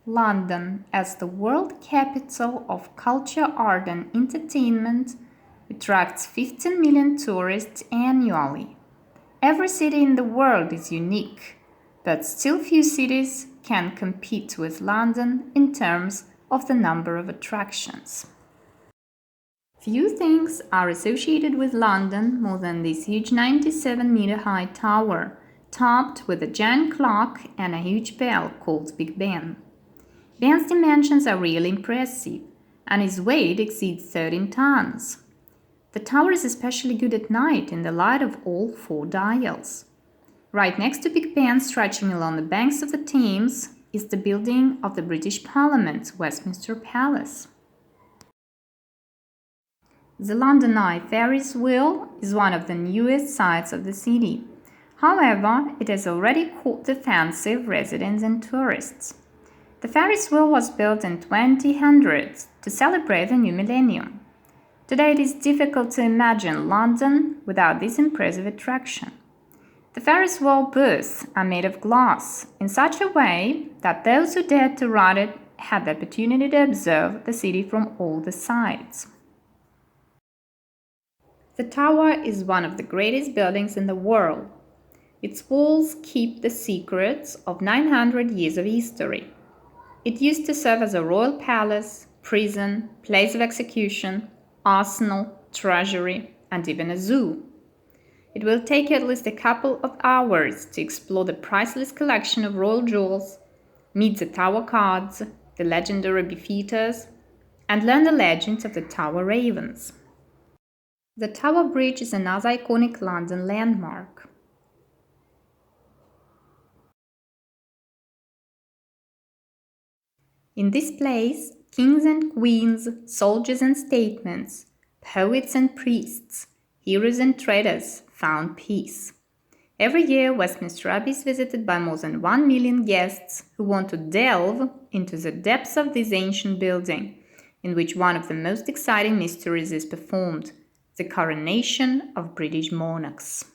London, as the world capital of culture, art, and entertainment, attracts 15 million tourists annually. Every city in the world is unique, but still few cities can compete with London in terms of the number of attractions. Few things are associated with London more than this huge 97-meter high tower, topped with a giant clock and a huge bell called Big Ben. Ben's dimensions are really impressive, and his weight exceeds 13 tons. The tower is especially good at night in the light of all 4 dials. Right next to Big Ben, stretching along the banks of the Thames, is the building of the British Parliament, Westminster Palace. The London Eye Ferris wheel is one of the newest sights of the city. However, it has already caught the fancy of residents and tourists. The Ferris wheel was built in 2000 to celebrate the new millennium. Today it is difficult to imagine London without this impressive attraction. The Ferris wheel booths are made of glass in such a way that those who dared to ride it had the opportunity to observe the city from all the sides. The tower is one of the greatest buildings in the world. Its walls keep the secrets of 900 years of history. It used to serve as a royal palace, prison, place of execution, arsenal, treasury, and even a zoo. It will take you at least a couple of hours to explore the priceless collection of royal jewels, meet the tower cards, the legendary beefeaters, and learn the legends of the Tower Ravens. The Tower Bridge is another iconic London landmark. In this place, kings and queens, soldiers and statesmen, poets and priests, heroes and traders found peace. Every year, Westminster Abbey is visited by more than 1 million guests who want to delve into the depths of this ancient building, in which one of the most exciting mysteries is performed, the coronation of British monarchs.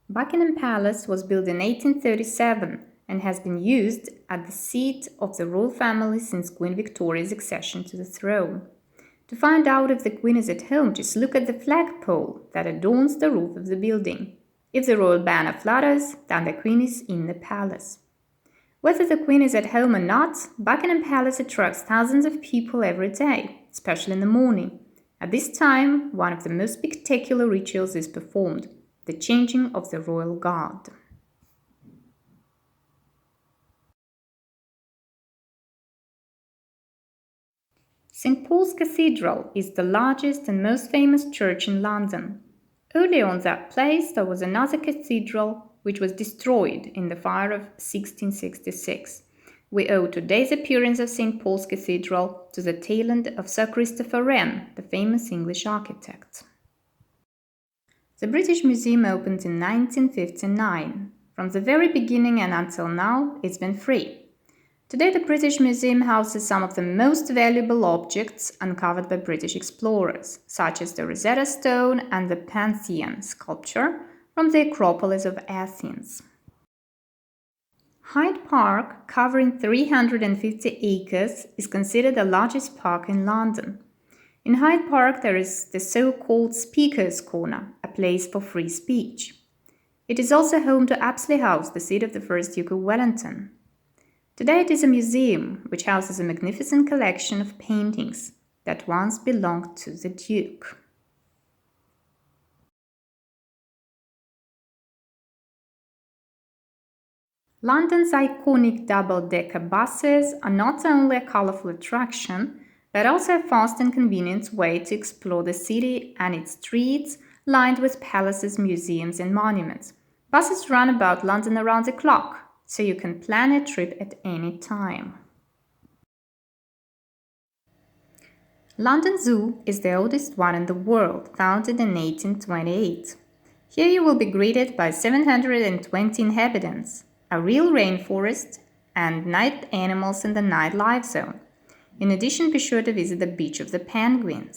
Buckingham Palace was built in 1837 and has been used as the seat of the royal family since Queen Victoria's accession to the throne. To find out if the Queen is at home, just look at the flagpole that adorns the roof of the building. If the royal banner flutters, then the Queen is in the palace. Whether the Queen is at home or not, Buckingham Palace attracts thousands of people every day, especially in the morning. At this time, one of the most spectacular rituals is performed, the changing of the royal guard. St. Paul's Cathedral is the largest and most famous church in London. Earlier on that place there was another cathedral which was destroyed in the fire of 1666. We owe today's appearance of St. Paul's Cathedral to the talent of Sir Christopher Wren, the famous English architect. The British Museum opened in 1959. From the very beginning and until now, it's been free. Today, the British Museum houses some of the most valuable objects uncovered by British explorers, such as the Rosetta Stone and the Pantheon sculpture from the Acropolis of Athens. Hyde Park, covering 350 acres, is considered the largest park in London. In Hyde Park, there is the so-called Speaker's Corner, a place for free speech. It is also home to Apsley House, the seat of the first Duke of Wellington. Today it is a museum which houses a magnificent collection of paintings that once belonged to the Duke. London's iconic double-decker buses are not only a colorful attraction, but also a fast and convenient way to explore the city and its streets lined with palaces, museums, and monuments. Buses run about London around the clock, so you can plan a trip at any time. London Zoo is the oldest one in the world, founded in 1828. Here you will be greeted by 720 inhabitants, a real rainforest, and night animals in the nightlife zone. In addition, be sure to visit the Beach of the Penguins.